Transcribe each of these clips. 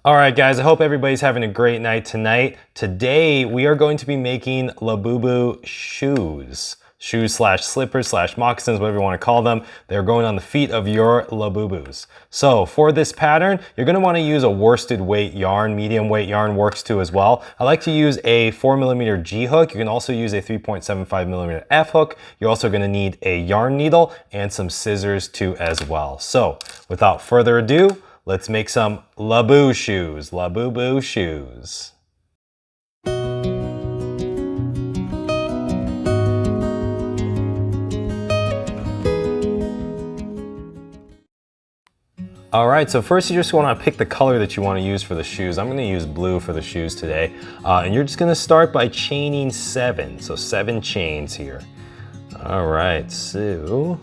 All right, guys, I hope everybody's having a great night tonight. Today, we are going to be making Labubu shoes. Shoes slash slippers slash moccasins, whatever you want to call them. They're going on the feet of your Labubus. So for this pattern, you're going to want to use a worsted weight yarn. Medium weight yarn works too as well. I like to use a 4mm G hook. You can also use a 3.75mm F hook. You're also going to need a yarn needle and some scissors too as well. So without further ado, let's make some Labubu shoes. Labubu shoes. All right, so first you just want to pick the color that you want to use for the shoes. I'm going to use blue for the shoes today. And you're just going to start by chaining 7. So 7 chains here. All right, so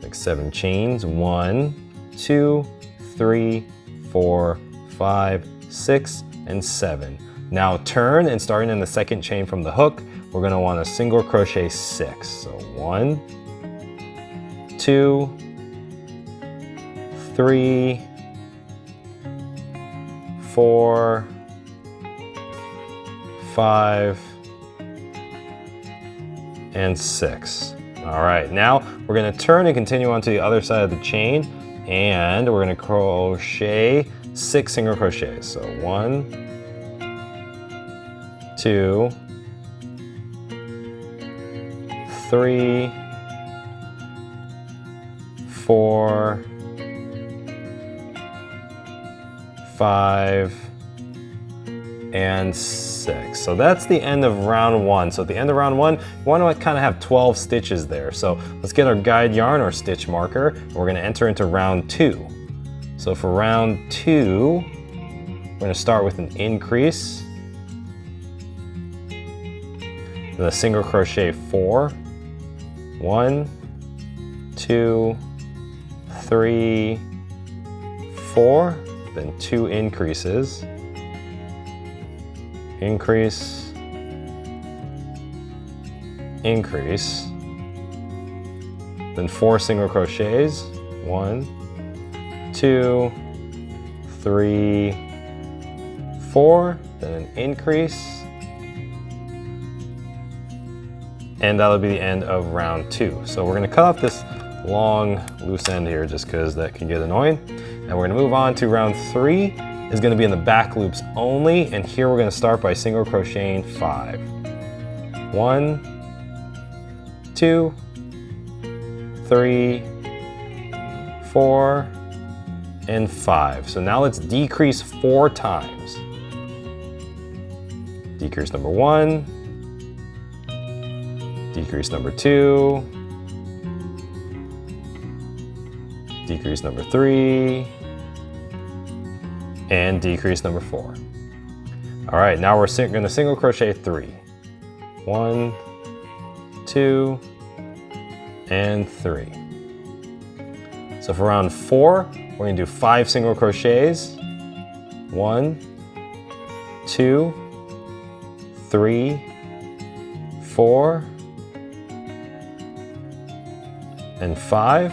like 7 chains. 1, 2, 3, 4, 5, 6, and 7. Now turn, and starting in the second chain from the hook, we're going to want to single crochet 6. So 1, 2, 3, 4, 5, and 6. All right, now we're going to turn and continue on to the other side of the chain, and we're going to crochet 6 single crochets. So 1, 2, 3, 4, 5, and 6. So that's the end of round 1. So at the end of round 1, you want to kind of have 12 stitches there. So let's get our guide yarn or stitch marker, and we're going to enter into round 2. So for round 2, we're going to start with an increase, then a single crochet 4, 1, 2, 3, 4, then 2 increases, increase, increase, then 4 single crochets, 1, 2, 3, 4, then an increase, and that'll be the end of round 2. So we're going to cut off this long loose end here just because that can get annoying. And we're going to move on to round 3. Is going to be in the back loops only, and here we're going to start by single crocheting 5. 1, 2, 3, 4, and 5. So now let's decrease 4 times. Decrease number 1, decrease number 2, decrease number 3, and decrease number 4. All right, now we're going to single crochet 3. 1, 2, and 3. So for round 4, we're going to do 5 single crochets. 1, 2, 3, 4, and 5.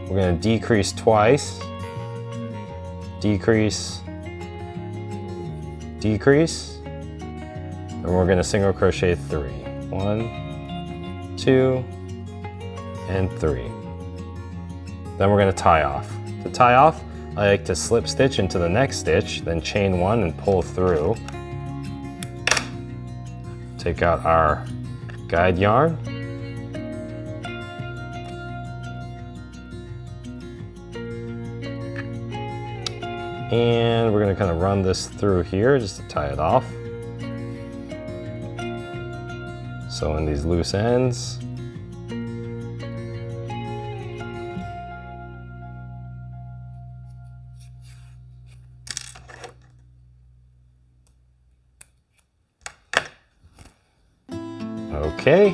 We're going to decrease twice, decrease, decrease, and we're going to single crochet 3. 1, 2, and 3. Then we're going to tie off. To tie off, I like to slip stitch into the next stitch, then chain 1 and pull through. Take out our guide yarn. And we're going to kind of run this through here just to tie it off. So in these loose ends. Okay,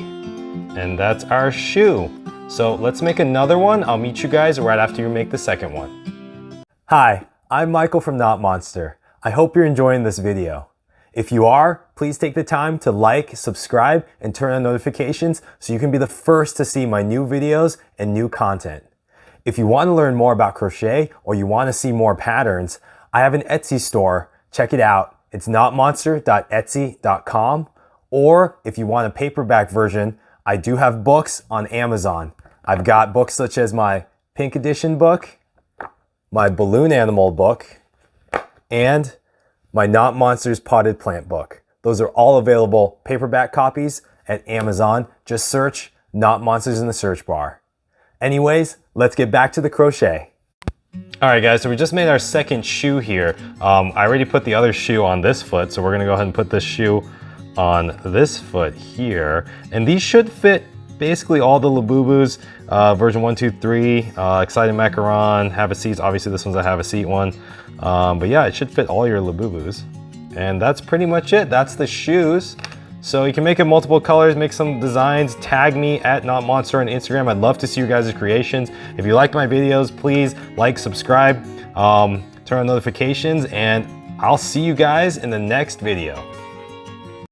and that's our shoe. So let's make another one. I'll meet you guys right after you make the second one. Hi, I'm Michael from Knotmonster. I hope you're enjoying this video. If you are, please take the time to like, subscribe, and turn on notifications so you can be the first to see my new videos and new content. If you want to learn more about crochet or you want to see more patterns, I have an Etsy store. Check it out. It's knotmonster.etsy.com. Or if you want a paperback version, I do have books on Amazon. I've got books such as my Pink Edition book, my Balloon Animal book, and my Knotmonsters Potted Plant book. Those are all available paperback copies at Amazon. Just search Knotmonsters in the search bar. Anyways, let's get back to the crochet. All right guys, so we just made our second shoe here. I already put the other shoe on this foot, so we're gonna go ahead and put this shoe on this foot here. And these should fit basically all the Labubus, version 1, 2, 3, Exciting Macaron, Have a Seat. Obviously this one's a Have a Seat one. But yeah, it should fit all your Labubus. And that's pretty much it. That's the shoes. So you can make it multiple colors, make some designs, tag me at Knotmonster on Instagram. I'd love to see your guys' creations. If you liked my videos, please like, subscribe, turn on notifications, and I'll see you guys in the next video.